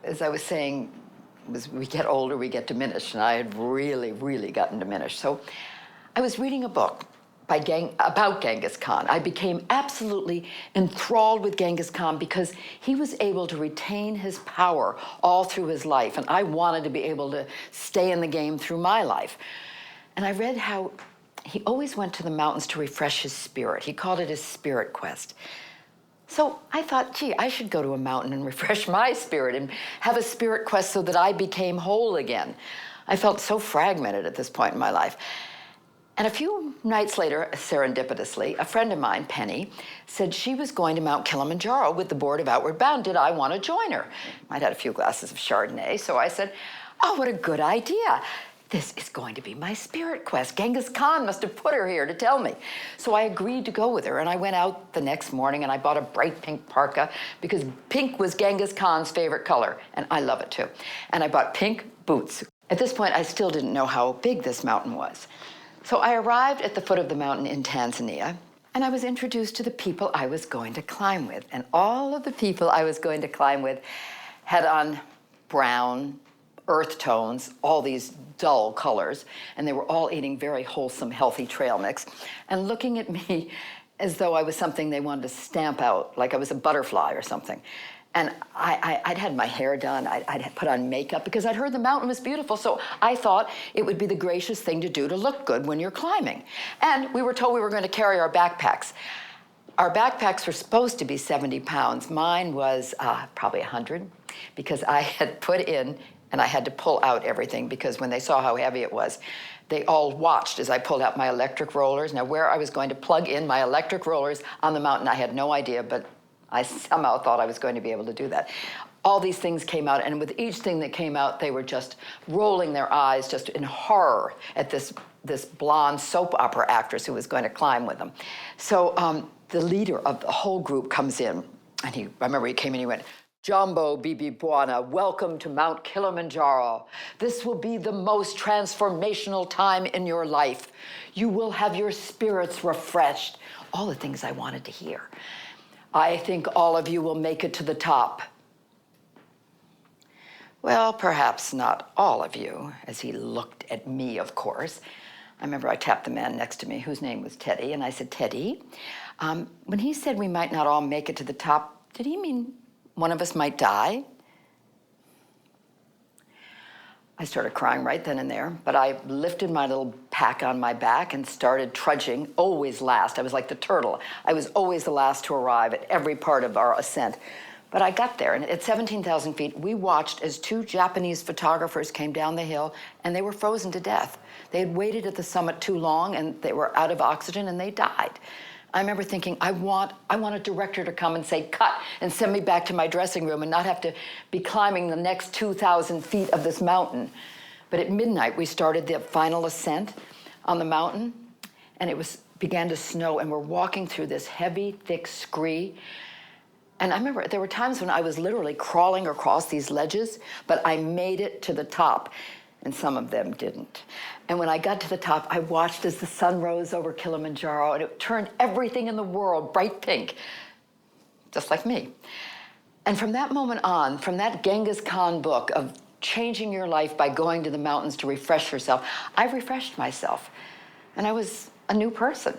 as I was saying, as we get older, we get diminished, and I had really, really gotten diminished. So I was reading a book about Genghis Khan. I became absolutely enthralled with Genghis Khan because he was able to retain his power all through his life, and I wanted to be able to stay in the game through my life. And I read how he always went to the mountains to refresh his spirit. He called it his spirit quest. So I thought, gee, I should go to a mountain and refresh my spirit and have a spirit quest so that I became whole again. I felt so fragmented at this point in my life. And a few nights later, serendipitously, a friend of mine, Penny, said she was going to Mount Kilimanjaro with the Board of Outward Bound. Did I want to join her? I'd had a few glasses of Chardonnay, so I said, oh, what a good idea. This is going to be my spirit quest. Genghis Khan must have put her here to tell me. So I agreed to go with her, and I went out the next morning and I bought a bright pink parka because pink was Genghis Khan's favorite color, and I love it too. And I bought pink boots. At this point, I still didn't know how big this mountain was. So I arrived at the foot of the mountain in Tanzania, and I was introduced to the people I was going to climb with. And all of the people I was going to climb with had on brown, earth tones, all these dull colors, and they were all eating very wholesome, healthy trail mix, and looking at me as though I was something they wanted to stamp out, like I was a butterfly or something. And I'd had my hair done, I'd put on makeup because I'd heard the mountain was beautiful, so I thought it would be the gracious thing to do to look good when you're climbing. And we were told we were going to carry our backpacks. Our backpacks were supposed to be 70 pounds. Mine was probably 100 because I had put in and I had to pull out everything because when they saw how heavy it was, they all watched as I pulled out my electric rollers. Now, where I was going to plug in my electric rollers on the mountain, I had no idea, but I somehow thought I was going to be able to do that. All these things came out, and with each thing that came out, they were just rolling their eyes just in horror at this blonde soap opera actress who was going to climb with them. So the leader of the whole group comes in, and I remember he came in, he went, Jambo Bibi Bwana, welcome to Mount Kilimanjaro. This will be the most transformational time in your life. You will have your spirits refreshed. All the things I wanted to hear. I think all of you will make it to the top. Well, perhaps not all of you, as he looked at me, of course. I remember I tapped the man next to me, whose name was Teddy, and I said, Teddy, when he said we might not all make it to the top, did he mean one of us might die? I started crying right then and there, but I lifted my little pack on my back and started trudging, always last. I was like the turtle. I was always the last to arrive at every part of our ascent. But I got there, and at 17,000 feet, we watched as two Japanese photographers came down the hill, and they were frozen to death. They had waited at the summit too long, and they were out of oxygen, and they died. I remember thinking, I want a director to come and say, cut, and send me back to my dressing room and not have to be climbing the next 2,000 feet of this mountain. But at midnight, we started the final ascent on the mountain, and it began to snow, and we're walking through this heavy, thick scree. And I remember there were times when I was literally crawling across these ledges, but I made it to the top, and some of them didn't. And when I got to the top, I watched as the sun rose over Kilimanjaro, and it turned everything in the world bright pink, just like me. And from that moment on, from that Genghis Khan book of changing your life by going to the mountains to refresh yourself, I refreshed myself, and I was a new person.